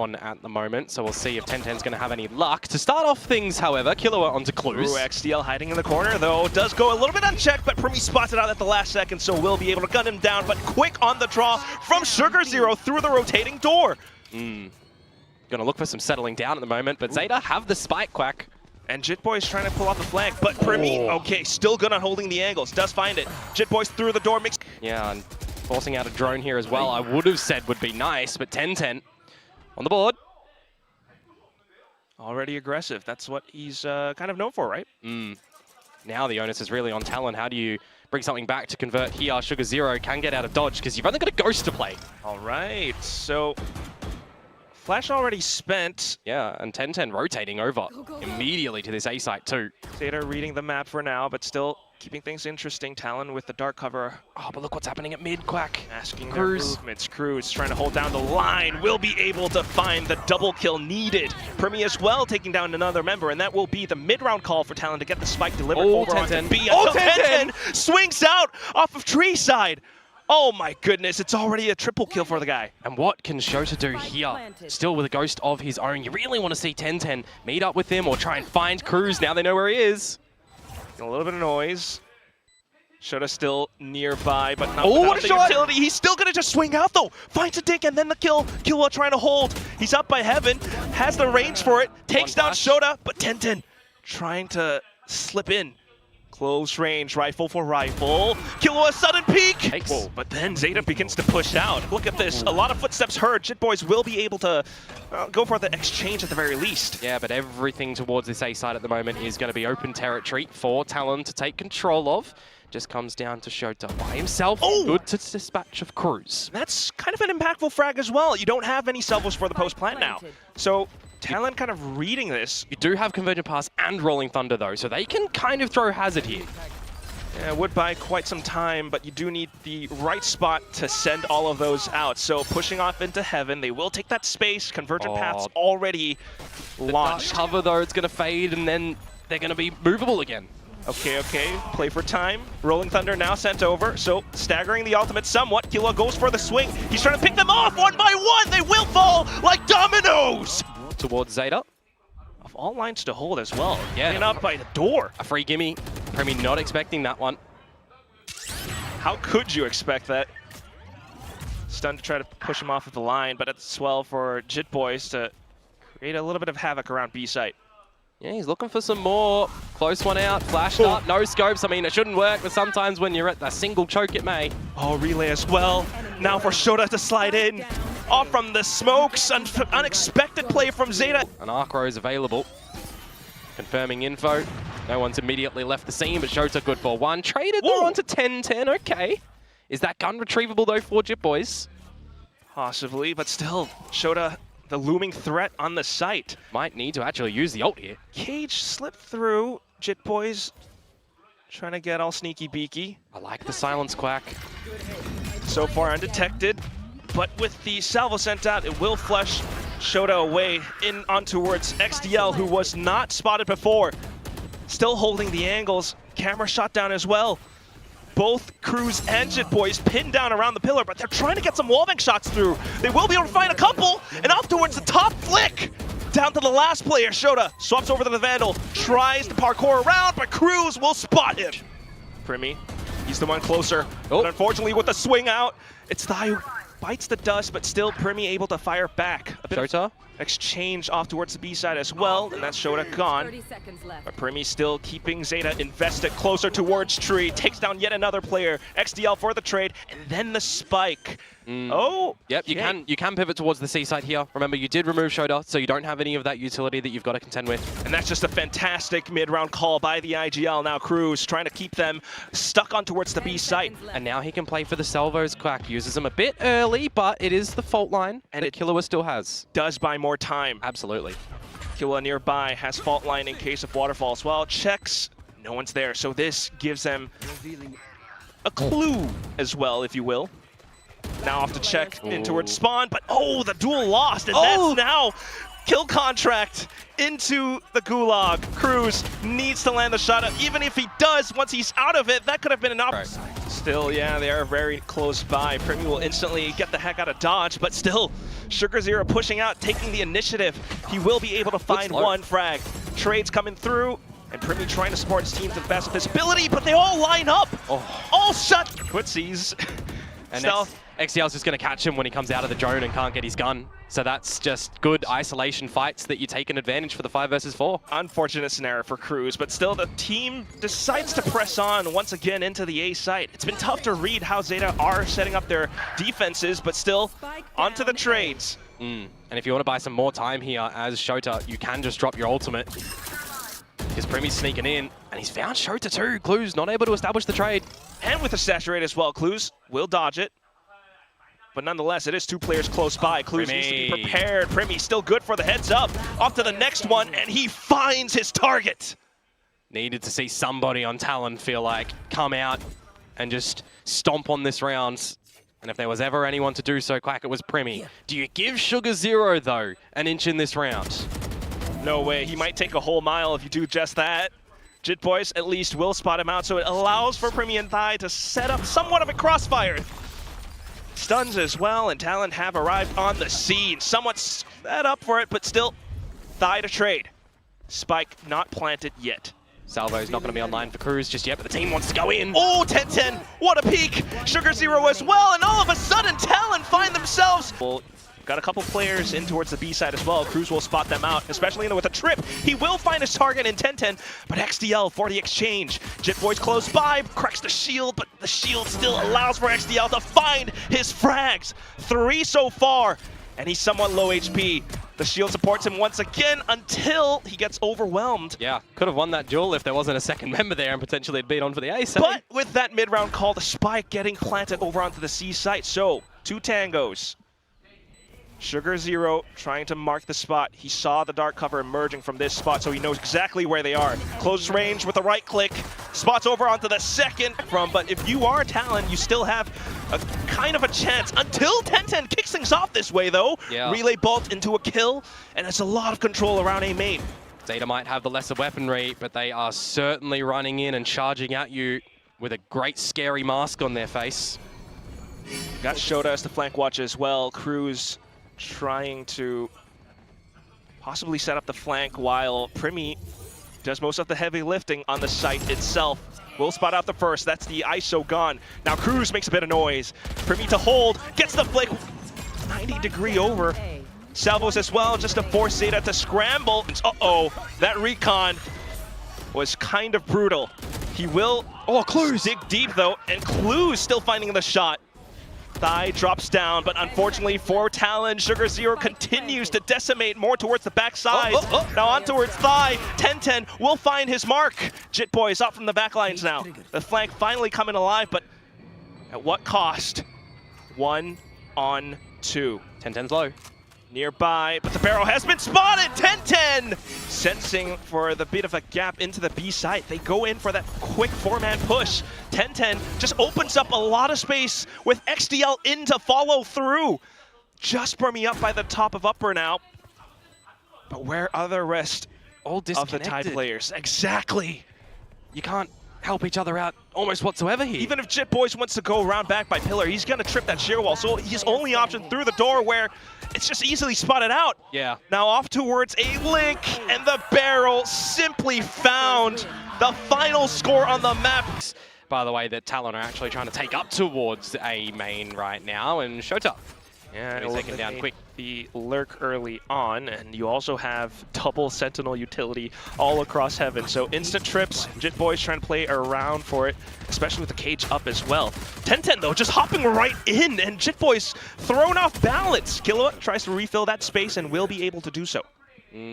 on at the moment, so we'll see if 1010's going to have any luck. To start off things, however, Killua onto Clues. XDL hiding in the corner, though, does go a little bit unchecked, but Primi spots it out at the last second, so will be able to gun him down, but quick on the draw from Sugar Zero through the rotating door. Gonna look for some settling down at the moment, but Zeta have the spike, Quack. And Jitboy's trying to pull off the flank, but Primi, okay, still good on holding the angles, does find it. Jitboy's through the door, Yeah, and forcing out a drone here as well, I would have said would be nice, but 1010 on the board. Already aggressive. That's what he's kind of known for, right? Now the onus is really on Talon. How do you bring something back to convert here? Sugar Zero can get out of dodge because you've only got a Ghost to play. All right, so Flash already spent. Yeah, and 1010 rotating over immediately to this A site too. Zeta reading the map for now, but still keeping things interesting. Talon with the dark cover. Oh, but look what's happening at mid, Quack. Asking their movements. Cruz trying to hold down the line. Will be able to find the double kill needed. Primi as well taking down another member, and that will be the mid-round call for Talon to get the spike delivered over onto B. Oh, 1010 swings out off of tree side. Oh my goodness, it's already a triple kill for the guy. And what can Shota do here? Still with a Ghost of his own. You really want to see 1010 meet up with him or try and find Cruz. Now they know where he is. A little bit of noise. Shota still nearby, but not what without a the shot! utility. He's still gonna just swing out though. Finds a dig and then the kill. Killua trying to hold. He's up by Heaven, has the range for it, takes down Shota, but 1010 trying to slip in. Close range, rifle for rifle. Killua sudden peek! Whoa, but then Zeta begins to push out. Look at this, a lot of footsteps heard. Jitboys will be able to go for the exchange at the very least. Yeah, but everything towards this A side at the moment is going to be open territory for Talon to take control of. Just comes down to Shota by himself. Good to dispatch of Cruz. That's kind of an impactful frag as well. You don't have any salvos for the post-plant now. So Talon kind of reading this. You do have Convergent Pass and Rolling Thunder though, so they can kind of throw hazard here. Yeah, it would buy quite some time, but you do need the right spot to send all of those out. So pushing off into Heaven, they will take that space. Convergent Path's already launched. Cover though, it's going to fade and then they're going to be movable again. Okay, play for time. Rolling Thunder now sent over, so staggering the ultimate somewhat. Killua goes for the swing. He's trying to pick them off one by one. They will fall like dominoes. Towards Zeta. Of all lines to hold as well. Yeah. Getting up by the door. A free gimme. Primi not expecting that one. How could you expect that? Stun to try to push him off of the line, but it's swell for Jitboys to create a little bit of havoc around B site. Yeah, he's looking for some more. Close one out, flashed up, no scopes. I mean, it shouldn't work, but sometimes when you're at a single choke, it may. Oh, relay as well. Now for Shota to slide in. Off from the smokes, unexpected play from Zeta. An arc row is available. Confirming info. No one's immediately left the scene, but Shota good for one. Traded though onto 1010, okay. Is that gun retrievable though for Jitboys? Possibly, but still, Shota, the looming threat on the site. Might need to actually use the ult here. Cage slipped through. Jitboys trying to get all sneaky beaky. I like the silence, Quack. So far undetected, but with the salvo sent out, it will flush Shota away in on towards XDL, who was not spotted before. Still holding the angles. Camera shot down as well. Both Cruz and Jitboys pinned down around the pillar, but they're trying to get some wallbang shots through. They will be able to find a couple, and off towards the top flick. Down to the last player, Shota swaps over to the Vandal, tries to parkour around, but Cruz will spot him. Primi, he's the one closer, but unfortunately with the swing out, it's the who bites the dust, but still Primi able to fire back. A bit Shota? Exchange off towards the B side as well, and that's Shota gone. But Primi still keeping Zeta invested closer towards tree, takes down yet another player. XDL for the trade, and then the spike. Oh, yep, you can pivot towards the C side here. Remember, you did remove Shota, so you don't have any of that utility that you've got to contend with. And that's just a fantastic mid-round call by the IGL. Now Cruz trying to keep them stuck on towards the B site. And now he can play for the salvos. Quack uses them a bit early, but it is the fault line and that Killua still has. Does buy more time. Absolutely. Killua nearby has fault line in case of waterfall as well. Checks, no one's there. So this gives them a clue as well, if you will. Now off to check in towards spawn, but the duel lost, and that's now kill contract into the gulag. Cruz needs to land the shot. Even if he does, once he's out of it, that could have been an option. Still, yeah, they are very close by. Primi will instantly get the heck out of dodge, but still, Sugar Zero pushing out, taking the initiative. He will be able to find one frag. Trades coming through, and Primi trying to support his team to the best of his ability, but they all line up. All shut. Footsies. And XDL's just going to catch him when he comes out of the drone and can't get his gun. So that's just good isolation fights that you take an advantage for the 5 versus 4. Unfortunate scenario for Cruz, but still the team decides to press on once again into the A site. It's been tough to read how Zeta are setting up their defenses, but still onto the trades. And if you want to buy some more time here as Shota, you can just drop your ultimate. Because Primi's sneaking in, and he's found Shota too. Clues not able to establish the trade. And with the saturate as well, Clues will dodge it. But nonetheless, it is 2 players close by. Clues needs to be prepared. Primi still good for the heads up. Off to the next one, and he finds his target. Needed to see somebody on TALON feel like come out and just stomp on this round. And if there was ever anyone to do so, Quack, it was Primi. Do you give Sugar Zero, though, an inch in this round? No way. He might take a whole mile if you do just that. Jit Boys at least will spot him out, so it allows for Primi and Thai to set up somewhat of a crossfire. Stuns as well, and Talon have arrived on the scene. Somewhat set up for it, but still Thai to trade. Spike not planted yet. Salvo's not going to be online for Cruz just yet, but the team wants to go in. Oh, 10-10, what a peek! Sugar Zero as well, and all of a sudden Talon find themselves. Well, got a couple players in towards the B side as well. Cruz will spot them out, especially with a trip. He will find his target in 10-10, but XDL for the exchange. Jit Boys close by, cracks the shield, but the shield still allows for XDL to find his frags. 3 so far, and he's somewhat low HP. The shield supports him once again until he gets overwhelmed. Yeah, could have won that duel if there wasn't a second member there and potentially had beat on for the ace. But with that mid-round call, the spike getting planted over onto the C site. So, 2 tangos. Sugar Zero trying to mark the spot. He saw the dark cover emerging from this spot, so he knows exactly where they are. Close range with a right click. Spots over onto the second from, but if you are Talon, you still have a kind of a chance until 10-10 kicks things off this way, though. Yeah. Relay bolt into a kill, and it's a lot of control around A main. Zeta might have the lesser weaponry, but they are certainly running in and charging at you with a great scary mask on their face. Got Shota as the flank watch as well. Cruz trying to possibly set up the flank while Primi does most of the heavy lifting on the site itself. Will spot out the first, that's the ISO gone. Now Cruz makes a bit of noise. Primi to hold, gets the flick, 90-degree over. Salvos as well, just to force Zeta to scramble. Uh-oh, that recon was kind of brutal. He will, Clues dig deep though, and Clues still finding the shot. Thai drops down, but unfortunately for Talon, Sugar Zero continues to decimate more towards the backside. Now on towards Thai. 10-10 will find his mark. Jit Boys up from the back lines now. The flank finally coming alive, but at what cost? 1 on 2. 10-10's low. Nearby, but the barrel has been spotted! 10-10! Sensing for the bit of a gap into the B site, they go in for that quick 4-man push. 10-10 just opens up a lot of space with XDL in to follow through. Just Primi up by the top of upper now. But where are the rest of the Tide players? Exactly! You can't help each other out almost whatsoever here. Even if Jit Boys wants to go around back by Pillar, he's gonna trip that shear wall. So his only option through the door where it's just easily spotted out. Yeah. Now off towards a link, and the barrel simply found the final score on the map. By the way, that Talon are actually trying to take up towards A main right now, and Shota. Yeah, and he's taken down quick. The lurk early on, and you also have double sentinel utility all across heaven. So instant trips, Jit Boys trying to play around for it, especially with the cage up as well. 10-10 though, just hopping right in, and Jit Boys thrown off balance. Killua tries to refill that space and will be able to do so.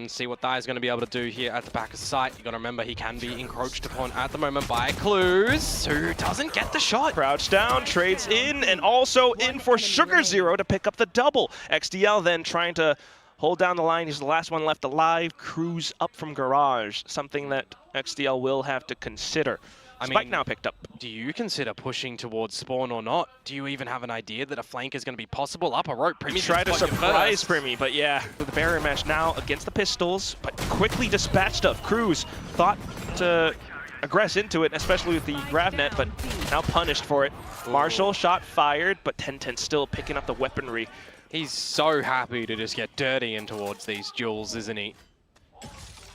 See what Thai is going to be able to do here at the back of the site. You got to remember he can be encroached upon at the moment by Clues, who doesn't get the shot. Crouch down, trades in, and also in for Sugar Zero to pick up the double. XDL then trying to hold down the line. He's the last one left alive. Cruz up from garage, something that XDL will have to consider. Spike now picked up. Do you consider pushing towards spawn or not? Do you even have an idea that a flank is going to be possible? Up a rope, Primi try to surprise Primi, but yeah. The barrier mesh now against the pistols, but quickly dispatched of. Cruz thought to aggress into it, especially with the grav net, but now punished for it. Marshall shot fired, but 10-10 still picking up the weaponry. He's so happy to just get dirty in towards these duels, isn't he?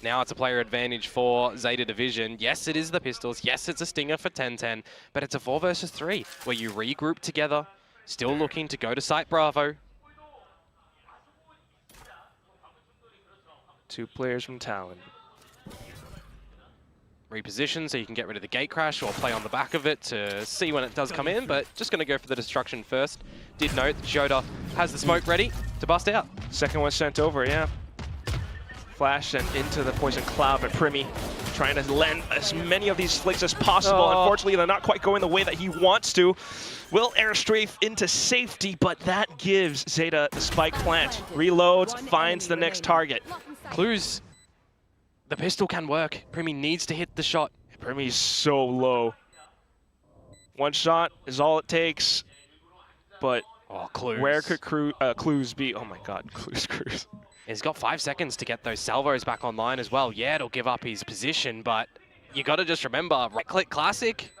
Now it's a player advantage for Zeta Division. Yes, it is the pistols. Yes, it's a stinger for 10-10, but it's a 4 versus 3 where you regroup together, still looking to go to site Bravo. 2 players from Talon. Reposition so you can get rid of the gate crash or play on the back of it to see when it does come in, but just going to go for the destruction first. Did note that Zeta has the smoke ready to bust out. Second one sent over, yeah. Flash and into the poison cloud, but Primi trying to land as many of these flicks as possible. Oh. Unfortunately, they're not quite going the way that he wants to. Will airstrafe into safety, but that gives Zeta the spike plant. Reloads, finds the next target. Clues. The pistol can work. Primi needs to hit the shot. Primi's so low. One shot is all it takes, but Clues. where could Clues be? Oh my god, Clues. He's got 5 seconds to get those salvos back online as well. Yeah, it'll give up his position, but you got to just remember, right-click classic,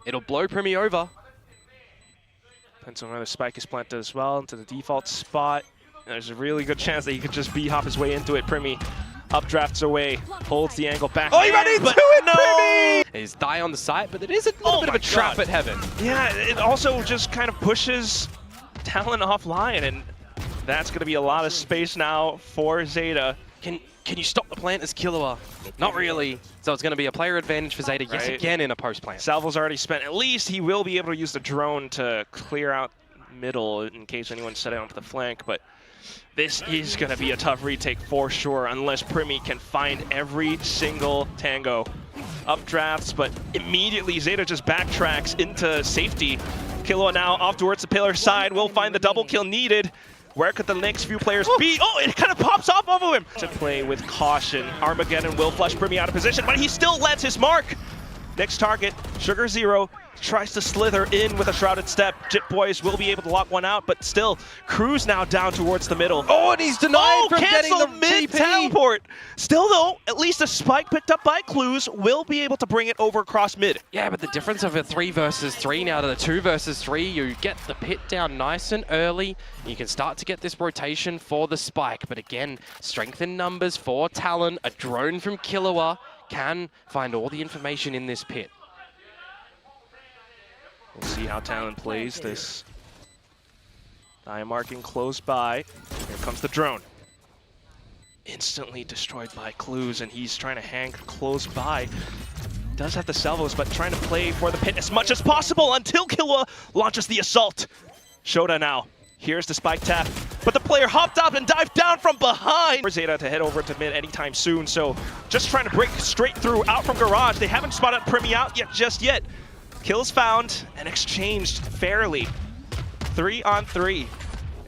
it'll blow Primi over. Depends on where the spike is planted as well, into the default spot. There's a really good chance that he could just B-hop his way into it. Primi updrafts away, holds the angle back. Oh, he ran into it, no! Primi! He's die on the site, but it is a little bit of a trap at heaven. Yeah, it also just kind of pushes Talon offline, and that's going to be a lot of space now for Zeta. Can you stop the plant as Killua? Not really. So it's going to be a player advantage for Zeta yet again in a post plant. Salvo's already spent. At least he will be able to use the drone to clear out middle in case anyone's set out to the flank, but this is going to be a tough retake for sure unless Primi can find every single tango. Updrafts, but immediately Zeta just backtracks into safety. Killua now off towards the pillar side will find the double kill needed. Where could the next few players be? Oh, it kind of pops off of him! To play with caution. Armageddon will flush Primi out of position, but he still lands his mark! Next target, Sugar Zero, tries to slither in with a shrouded step. Jit Boys will be able to lock one out, but still, Cruz now down towards the middle. Oh, and he's denied from getting the mid-teleport! Still though, at least a spike picked up by Clues will be able to bring it over across mid. Yeah, but the difference of a 3 versus 3 now to the 2 versus 3, you get the pit down nice and early. You can start to get this rotation for the spike, but again, strength in numbers for Talon. A drone from Killua can find all the information in this pit. We'll see how Talon plays this. Die marking close by. Here comes the drone. Instantly destroyed by Clues, and he's trying to hang close by. Does have the salvos, but trying to play for the pit as much as possible until Killua launches the assault. Shoda now. Here's the spike tap, but the player hopped up and dived down from behind. For Zeta to head over to mid anytime soon, so just trying to break straight through out from garage. They haven't spotted Primi out just yet. Kills found and exchanged fairly. 3 on 3.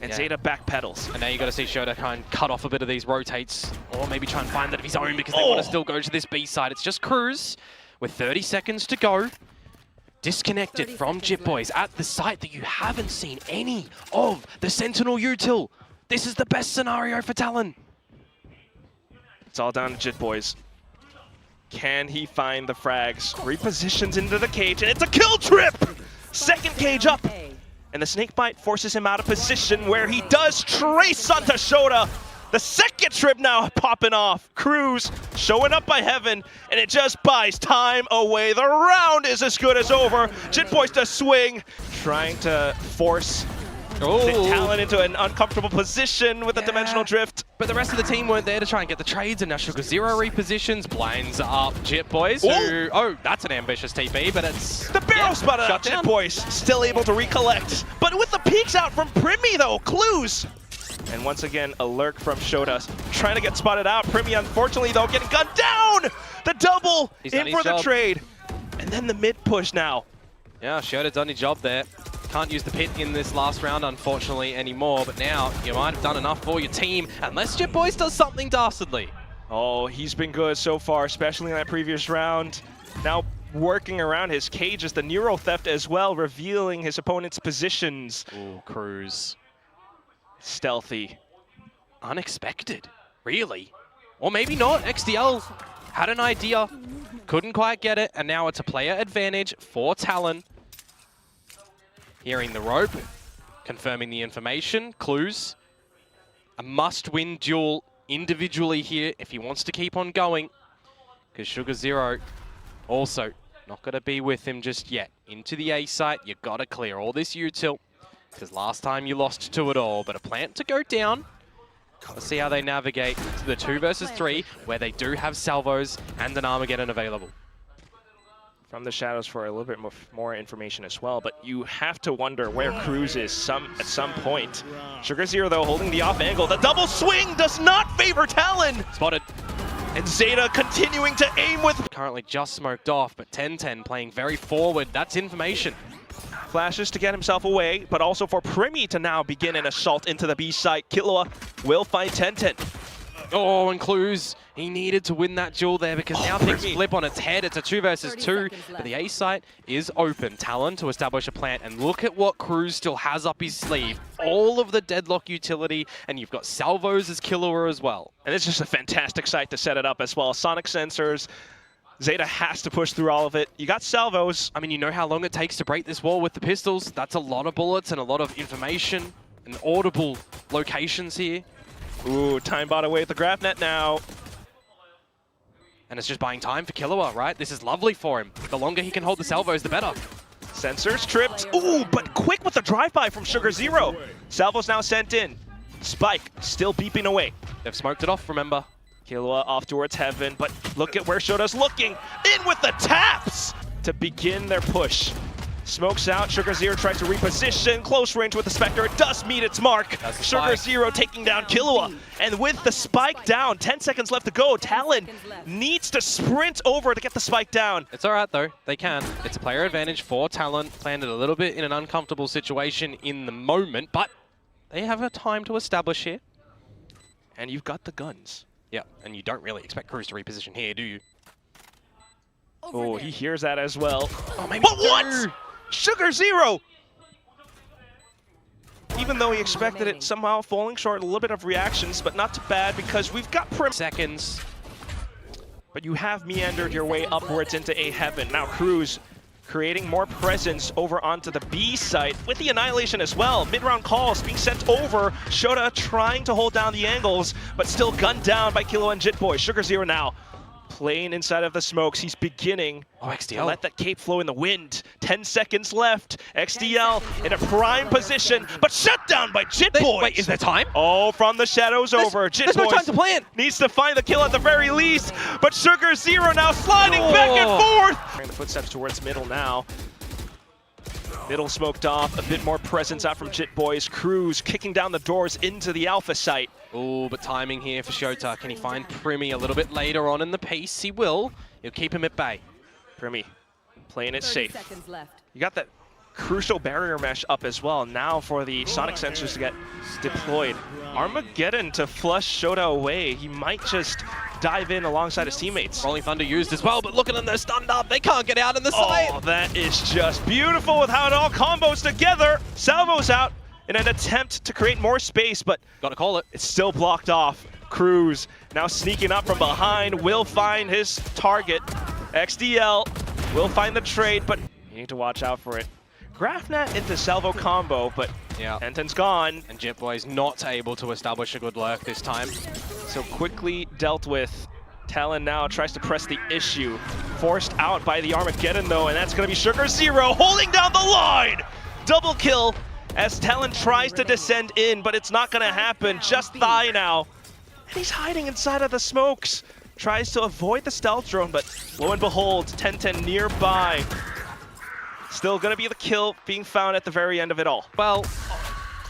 And Zeta backpedals. And now you got to see Shoda kind of cut off a bit of these rotates, or maybe try and find that of his own because they want to still go to this B side. It's just Cruz with 30 seconds to go. Disconnected from Jit Boys at the site that you haven't seen any of the Sentinel util. This is the best scenario for Talon. It's all down to Jit Boys. Can he find the frags? Repositions into the cage, and it's a kill trip! Second cage up, and the snakebite forces him out of position where he does trace onto Shoda. The second trip now popping off. Cruz showing up by heaven, and it just buys time away. The round is as good as over. Jit Boys to swing, trying to force Talon into an uncomfortable position with a dimensional drift. But the rest of the team weren't there to try and get the trades, and now Sugar Zero repositions, blinds up Jit Boys, who, that's an ambitious TP, but it's... The barrel spot out, Jit Boys still able to recollect. But with the peeks out from Primi though, Clues. And once again, a lurk from Shoda, trying to get spotted out. Primi, unfortunately though, getting gunned down! The double in for the trade. And then the mid push now. Yeah, Shoda's done his job there. Can't use the pit in this last round, unfortunately, anymore. But now, you might have done enough for your team, unless Jit Boys does something dastardly. Oh, he's been good so far, especially in that previous round. Now working around his cage is the Neuro Theft as well, revealing his opponent's positions. Ooh, Cruz. Stealthy. Unexpected, really? Or maybe not. XDL had an idea, couldn't quite get it, and now it's a player advantage for Talon. Hearing the rope, confirming the information. Clues. A must-win duel individually here if he wants to keep on going. Because Sugar Zero also not going to be with him just yet. Into the A site, you've got to clear all this util. Because last time you lost to it all. But a plant to go down. Let's see how they navigate to the 2 versus 3, where they do have salvos and an Armageddon available. From the shadows for a little bit more information as well, but you have to wonder where Cruz is at some point. Sugar Zero, though, holding the off angle. The double swing does not favor Talon! Spotted. And Zeta continuing to aim with... Currently just smoked off, but 10-10 playing very forward. That's information. Flashes to get himself away, but also for Primi to now begin an assault into the B site. Killua will find 10-10. Oh, and Clues, he needed to win that duel there because now things flip on its head. It's a 2 versus 2, but the A site is open. Talon to establish a plant, and look at what Cruz still has up his sleeve. All of the deadlock utility, and you've got salvos as Killua as well. And it's just a fantastic site to set it up as well. Sonic sensors. Zeta has to push through all of it. You got salvos. I mean, you know how long it takes to break this wall with the pistols. That's a lot of bullets and a lot of information and audible locations here. Ooh, time bot away at the grab net now. And it's just buying time for Killua, right? This is lovely for him. The longer he can hold the salvos, the better. Sensors tripped. Ooh, but quick with the drive-by from Sugar Zero. Salvos now sent in. Spike still beeping away. They've smoked it off, remember? Killua off towards heaven, but look at where Shota's looking. In with the taps to begin their push. Smokes out, Sugar Zero tries to reposition, close range with the Spectre, it does meet its mark. Sugar Zero taking down Killua, and with the spike down, 10 seconds left to go, Talon needs to sprint over to get the spike down. It's alright though, they can. It's a player advantage for Talon, landed a little bit in an uncomfortable situation in the moment, but they have a time to establish here. And you've got the guns. Yeah, and you don't really expect Cruz to reposition here, do you? Oh, he hears that as well. Oh, maybe but what? Sugar Zero! Even though he expected it, somehow falling short, a little bit of reactions, but not too bad because we've got seconds. But you have meandered your way upwards into A heaven. Now Cruz creating more presence over onto the B site with the Annihilation as well. Mid-round calls being sent over. Shota trying to hold down the angles, but still gunned down by Killua and Jit Boy. Sugar Zero now playing inside of the smokes. He's beginning to let that cape flow in the wind. 10 seconds left. XDL in a prime position, but shut down by Jit Boy. Wait, is there time? Oh, from the shadows over. Jit Boy no time to plan. Needs to find the kill at the very least, but Sugar Zero now sliding back and forth. The footsteps towards middle now. Middle smoked off, a bit more presence out from Jit Boys. Cruz kicking down the doors into the alpha site. Oh, but timing here for Shota. Can he find Primi a little bit later on in the piece? He will. He'll keep him at bay. Primi playing it safe. You got that crucial barrier mesh up as well. Now for the Sonic sensors to get deployed. Armageddon to flush Shota away. He might just dive in alongside his teammates. Rolling Thunder used as well, but look at them, they're stunned up. They can't get out in the side. Oh, that is just beautiful with how it all combos together. Salvo's out in an attempt to create more space, but gotta call it. It's still blocked off. Cruz now sneaking up from behind, will find his target. XDL will find the trade, but you need to watch out for it. Grafnet into Salvo combo, but yeah, Enten's gone. And Jit Boy's not able to establish a good lurk this time. So quickly dealt with. Talon now tries to press the issue. Forced out by the Armageddon though, and that's gonna be Sugar Zero holding down the line! Double kill as Talon tries to descend in, but it's not gonna happen. Just Thigh now. And he's hiding inside of the smokes. Tries to avoid the stealth drone, but lo and behold, 10-10 nearby. Still gonna be the kill being found at the very end of it all. Well,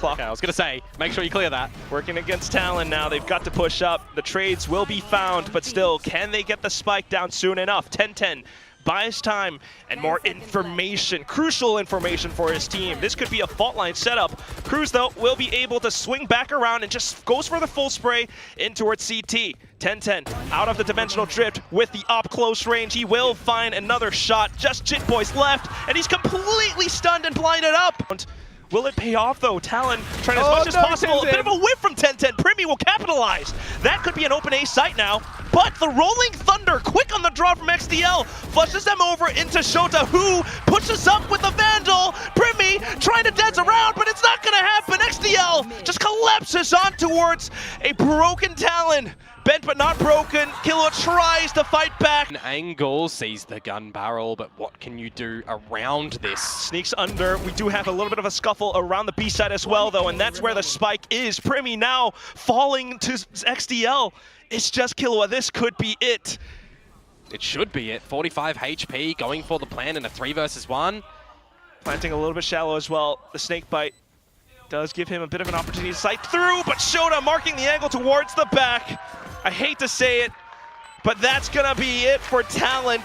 okay, I was gonna say, make sure you clear that. Working against Talon now, they've got to push up. The trades will be found, but still, can they get the spike down soon enough? 10-10 buys time and more information, crucial information for his team. This could be a fault line setup. Cruz, though, will be able to swing back around and just goes for the full spray in towards CT. 10-10 out of the dimensional drift with the up close range. He will find another shot. Just Jit Boys left, and he's completely stunned and blinded up. Will it pay off though? Talon trying as much as possible. A bit of a whip from 10-10. Primi will capitalize. That could be an open A site now. but the Rolling Thunder, quick on the draw from XDL, flushes them over into Shota, who pushes up with the Vandal. Primi trying to dance around, but it's not gonna happen. XDL just collapses on towards a broken Talon. Bent but not broken. Killua tries to fight back. An angle, sees the gun barrel, but what can you do around this? Sneaks under. We do have a little bit of a scuffle around the B side as well, though, and that's where the spike is. Primi now falling to XDL. It's just Killua. This could be it. It should be it. 45 HP, going for the plan in a 3 versus 1. Planting a little bit shallow as well. The snake bite does give him a bit of an opportunity to sight through, but Shota marking the angle towards the back. I hate to say it, but that's gonna be it for Talon.